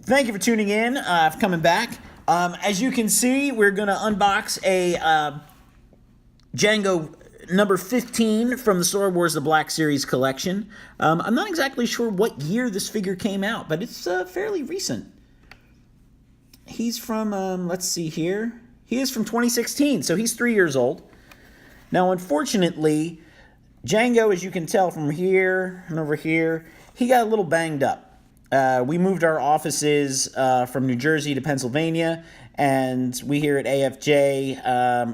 Thank you for tuning in, for coming back. As you can see, we're going to unbox a Jango number 15 from the Star Wars The Black Series collection. I'm not exactly sure what year this figure came out, but it's fairly recent. He's from, let's see here. He is from 2016, so he's 3 years old. Now, unfortunately, Jango, as you can tell from here and over here, he got a little banged up. We moved our offices from New Jersey to Pennsylvania, and we here at AFJ,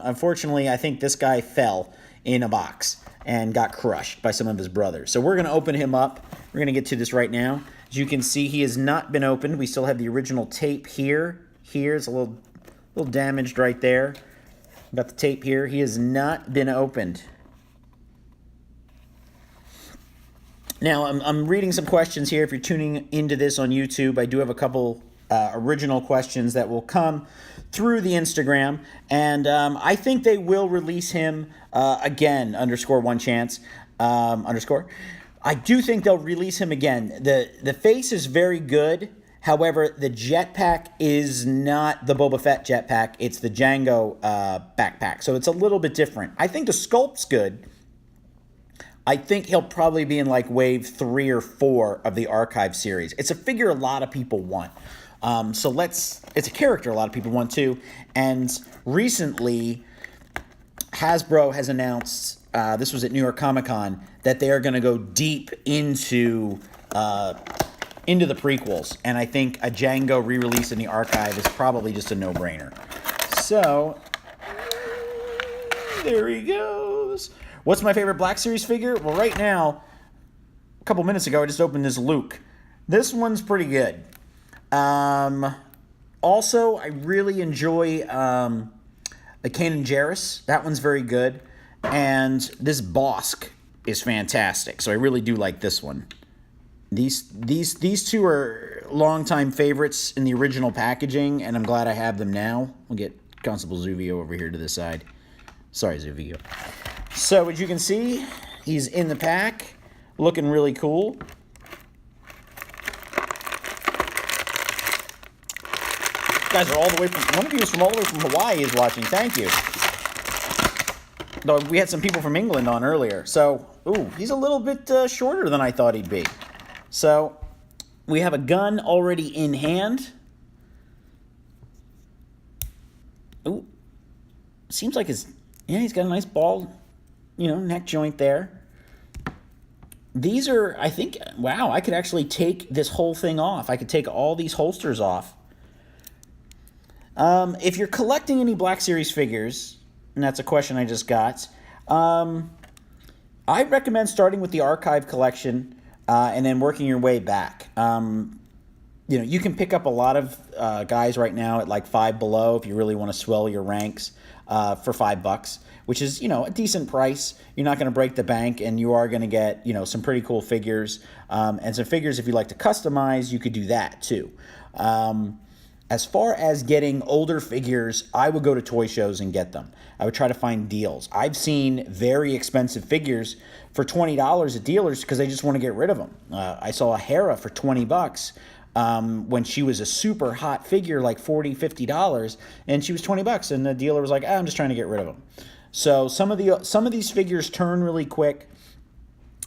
unfortunately, I think this guy fell in a box and got crushed by some of his brothers. So we're going to open him up. We're going to get to this right now. As you can see, he has not been opened. We still have the original tape here. Here's a little damaged right there. Got the tape here. He has not been opened. Now, I'm reading some questions here. If you're tuning into this on YouTube, I do have a couple original questions that will come through the Instagram. And I think they will release him again, _1chance, _. I do think they'll release him again. The face is very good. However, the jetpack is not the Boba Fett jetpack. It's the Jango backpack. So it's a little bit different. I think the sculpt's good. I think he'll probably be in like wave 3 or 4 of the Archive series. It's a figure a lot of people want. It's a character a lot of people want too. And recently, Hasbro has announced, this was at New York Comic Con, that they are going to go deep into the prequels. And I think a Jango re-release in the Archive is probably just a no-brainer. So, there he goes. What's my favorite Black Series figure? Well, right now, a couple minutes ago, I just opened this Luke. This one's pretty good. Also, I really enjoy the Kanan Jarrus. That one's very good. And this Bosk is fantastic. So I really do like this one. These two are longtime favorites in the original packaging, and I'm glad I have them now. We'll get Constable Zuvio over here to the side. Sorry, Zuvio. So, as you can see, he's in the pack, looking really cool. Guys are all the way from, one of you is from all the way from Hawaii is watching. Thank you. Though we had some people from England on earlier. So, ooh, he's a little bit shorter than I thought he'd be. So, we have a gun already in hand. Ooh, seems like he's got a nice ball, neck joint there. These are, I think, wow, I could actually take this whole thing off. I could take all these holsters off. If you're collecting any Black Series figures, and that's a question I just got, I recommend starting with the Archive collection and then working your way back. You can pick up a lot of guys right now at like Five Below if you really want to swell your ranks for $5, which is, a decent price. You're not going to break the bank, and you are going to get, some pretty cool figures. And some figures, if you like to customize, you could do that too. As far as getting older figures, I would go to toy shows and get them. I would try to find deals. I've seen very expensive figures for $20 at dealers because they just want to get rid of them. I saw a Hera for $20 when she was a super hot figure, like $40, $50, and she was $20, and the dealer was like, I'm just trying to get rid of them. So some of these figures turn really quick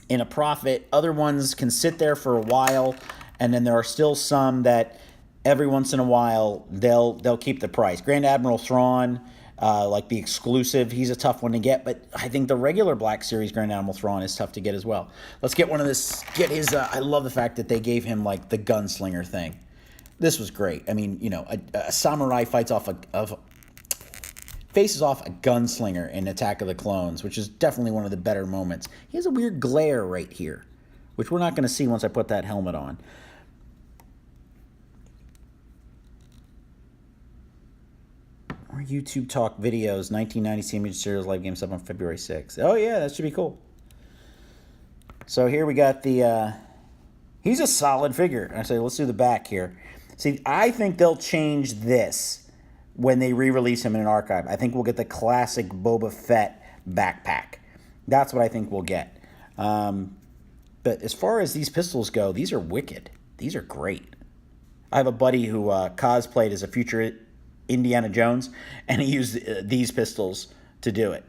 in a profit. Other ones can sit there for a while, and then there are still some that every once in a while they'll keep the price. Grand Admiral Thrawn, like the exclusive, he's a tough one to get, but I think the regular Black Series Grand Admiral Thrawn is tough to get as well. Let's get one of this, get his, I love the fact that they gave him like the gunslinger thing. This was great. I mean, a samurai faces off a gunslinger in Attack of the Clones, which is definitely one of the better moments. He has a weird glare right here, which we're not going to see once I put that helmet on. Or YouTube Talk videos, 1990 CMH Serials Live Game Stuff on February 6th. Oh, yeah, that should be cool. So here we got the, he's a solid figure. I say, let's do the back here. See, I think they'll change this when they re-release him in an Archive. I think we'll get the classic Boba Fett backpack. That's what I think we'll get. But as far as these pistols go, these are wicked. These are great. I have a buddy who cosplayed as a future Indiana Jones, and he used these pistols to do it.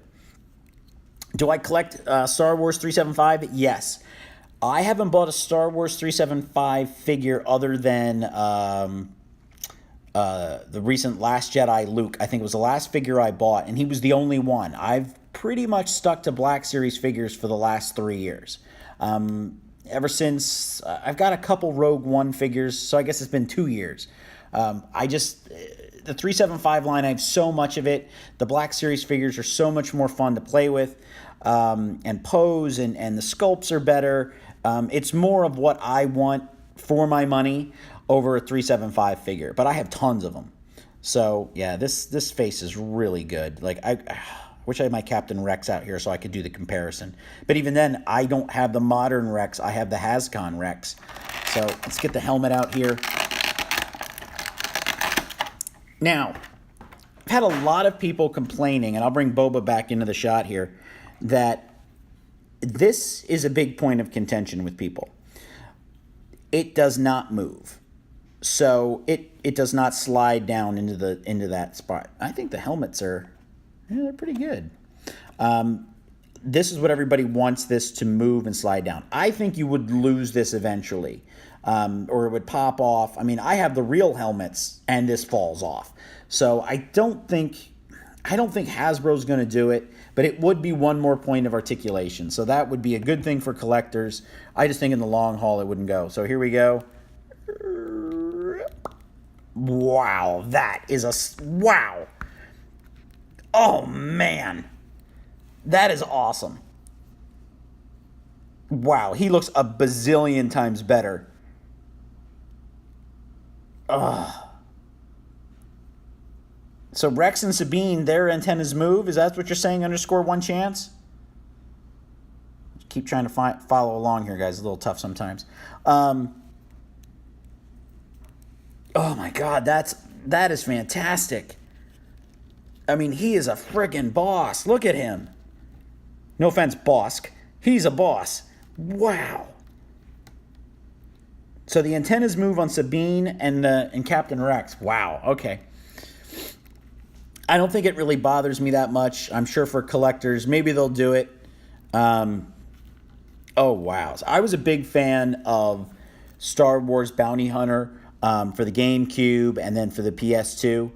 Do I collect Star Wars 375? Yes. I haven't bought a Star Wars 375 figure other than the recent Last Jedi Luke. I think it was the last figure I bought, and he was the only one. I've pretty much stuck to Black Series figures for the last 3 years. Ever since, I've got a couple Rogue One figures, so I guess it's been 2 years. The 375 line, I have so much of it. The Black Series figures are so much more fun to play with and pose, and the sculpts are better. It's more of what I want for my money over a 375 figure, but I have tons of them. So yeah, this face is really good. Like I wish I had my Captain Rex out here so I could do the comparison. But even then, I don't have the modern Rex. I have the Hascon Rex. So let's get the helmet out here. Now, I've had a lot of people complaining, and I'll bring Boba back into the shot here, that this is a big point of contention with people. It does not move. So it does not slide down into that spot. I think the helmets are, they're pretty good. This is what everybody wants this to move and slide down. I think you would lose this eventually, or it would pop off. I mean, I have the real helmets, and this falls off. So I don't think Hasbro's going to do it, but it would be one more point of articulation. So that would be a good thing for collectors. I just think in the long haul it wouldn't go. So here we go. Wow, that is wow. Oh, man. That is awesome. Wow, he looks a bazillion times better. Ugh. So Rex and Sabine, their antennas move. Is that what you're saying, _1 chance? Keep trying to follow along here, guys. It's a little tough sometimes. Oh, my God. That is fantastic. I mean, he is a friggin' boss. Look at him. No offense, Bosk. He's a boss. Wow. So the antennas move on Sabine and Captain Rex. Wow. Okay. I don't think it really bothers me that much. I'm sure for collectors, maybe they'll do it. Oh, wow. So I was a big fan of Star Wars Bounty Hunter for the GameCube and then for the PS2.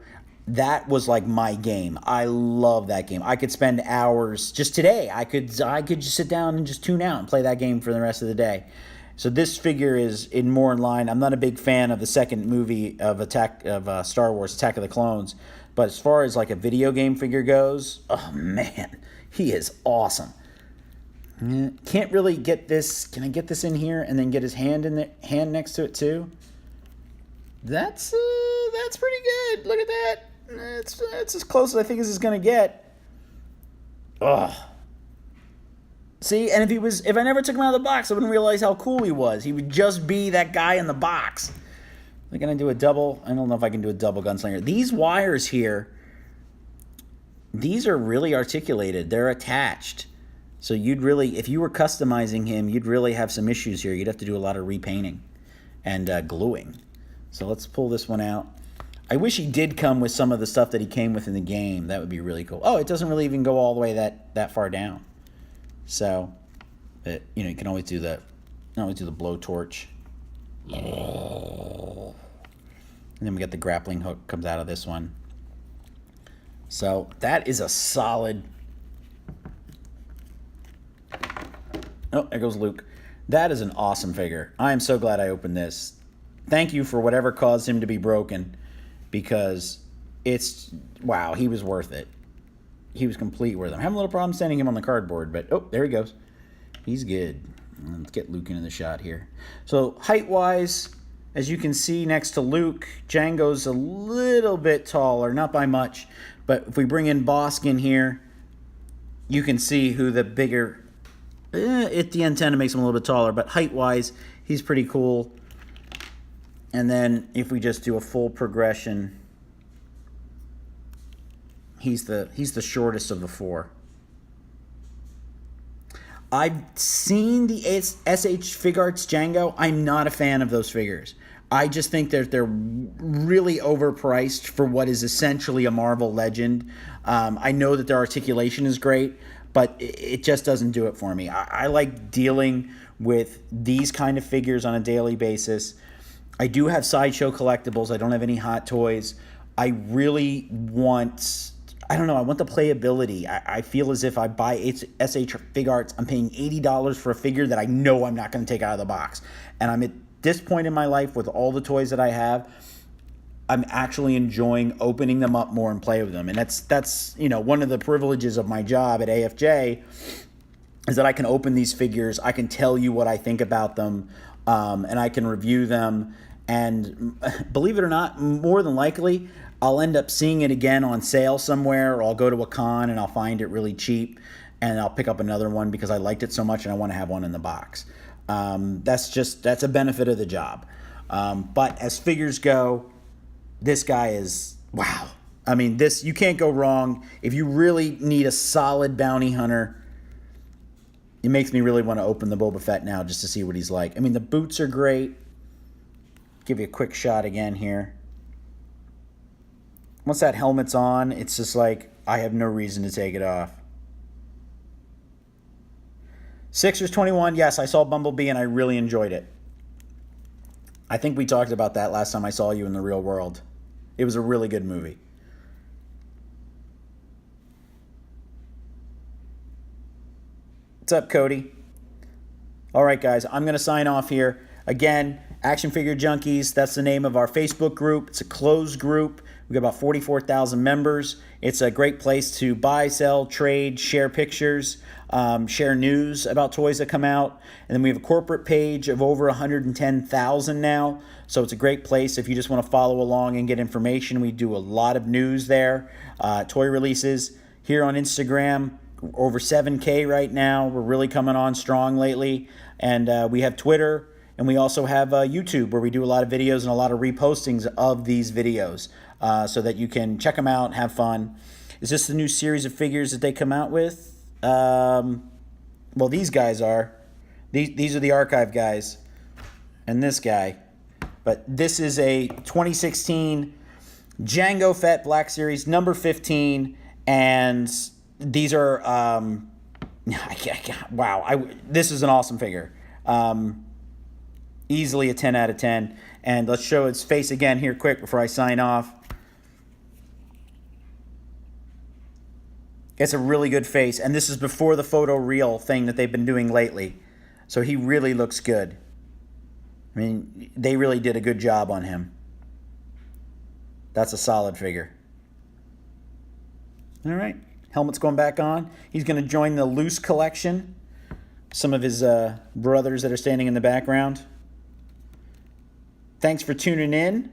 That was like my game. I love that game. I could spend hours. Just today, I could just sit down and just tune out and play that game for the rest of the day. So this figure is more in line. I'm not a big fan of the second movie of Star Wars Attack of the Clones, but as far as like a video game figure goes, oh man, he is awesome. Can't really get this. Can I get this in here and then get his hand next to it too? That's pretty good. Look at that. It's as close as I think this is gonna get. Ugh. See, and if I never took him out of the box, I wouldn't realize how cool he was. He would just be that guy in the box. They're gonna do a double. I don't know if I can do a double gunslinger. These wires here, these are really articulated. They're attached. So you'd really, if you were customizing him, you'd really have some issues here. You'd have to do a lot of repainting and gluing. So let's pull this one out. I wish he did come with some of the stuff that he came with in the game. That would be really cool. Oh, it doesn't really even go all the way that far down. So, but, you can always do the blowtorch. And then we got the grappling hook comes out of this one. So that is a solid. Oh, there goes Luke. That is an awesome figure. I am so glad I opened this. Thank you for whatever caused him to be broken, because wow, he was worth it. He was completely worth it. I'm having a little problem sending him on the cardboard, but oh, there he goes. He's good. Let's get Luke into the shot here. So height-wise, as you can see next to Luke, Jango's a little bit taller, not by much, but if we bring in Bosk in here, you can see who the bigger. The antenna makes him a little bit taller, but height-wise, he's pretty cool. And then if we just do a full progression, he's the shortest of the four. I've seen the SH Fig Arts Jango. I'm not a fan of those figures. I just think that they're really overpriced for what is essentially a Marvel legend. I know that their articulation is great, but it just doesn't do it for me. I like dealing with these kind of figures on a daily basis. I do have Sideshow collectibles. I don't have any Hot Toys. I really want, I don't know, I want the playability. I feel as if I buy SH Fig Arts, I'm paying $80 for a figure that I know I'm not going to take out of the box. And I'm at this point in my life with all the toys that I have, I'm actually enjoying opening them up more and play with them. And that's you know, one of the privileges of my job at AFJ is that I can open these figures, I can tell you what I think about them, and I can review them. And believe it or not, more than likely, I'll end up seeing it again on sale somewhere, or I'll go to a con and I'll find it really cheap, and I'll pick up another one because I liked it so much and I want to have one in the box. That's a benefit of the job. But as figures go, this guy is, wow. I mean, this, you can't go wrong. If you really need a solid bounty hunter, it makes me really want to open the Boba Fett now just to see what he's like. I mean, the boots are great. Give you a quick shot again here. Once that helmet's on, it's just like, I have no reason to take it off. Sixers 21, yes, I saw Bumblebee and I really enjoyed it. I think we talked about that last time I saw you in the real world. It was a really good movie. What's up, Cody? All right, guys, I'm going to sign off here. Again, Action Figure Junkies, that's the name of our Facebook group. It's a closed group. We've got about 44,000 members. It's a great place to buy, sell, trade, share pictures, share news about toys that come out. And then we have a corporate page of over 110,000 now. So it's a great place if you just want to follow along and get information. We do a lot of news there, toy releases. Here on Instagram, over 7K right now. We're really coming on strong lately. And we have Twitter. And we also have YouTube, where we do a lot of videos and a lot of repostings of these videos, so that you can check them out and have fun. Is this the new series of figures that they come out with? Well, these guys are. These are the archive guys. And this guy. But this is a 2016 Jango Fett Black Series, number 15. And these are... wow. This is an awesome figure. Easily a 10 out of 10. And let's show its face again here quick before I sign off. It's a really good face. And this is before the photo reel thing that they've been doing lately. So he really looks good. I mean, they really did a good job on him. That's a solid figure. All right. Helmet's going back on. He's going to join the loose collection. Some of his brothers that are standing in the background. Thanks for tuning in.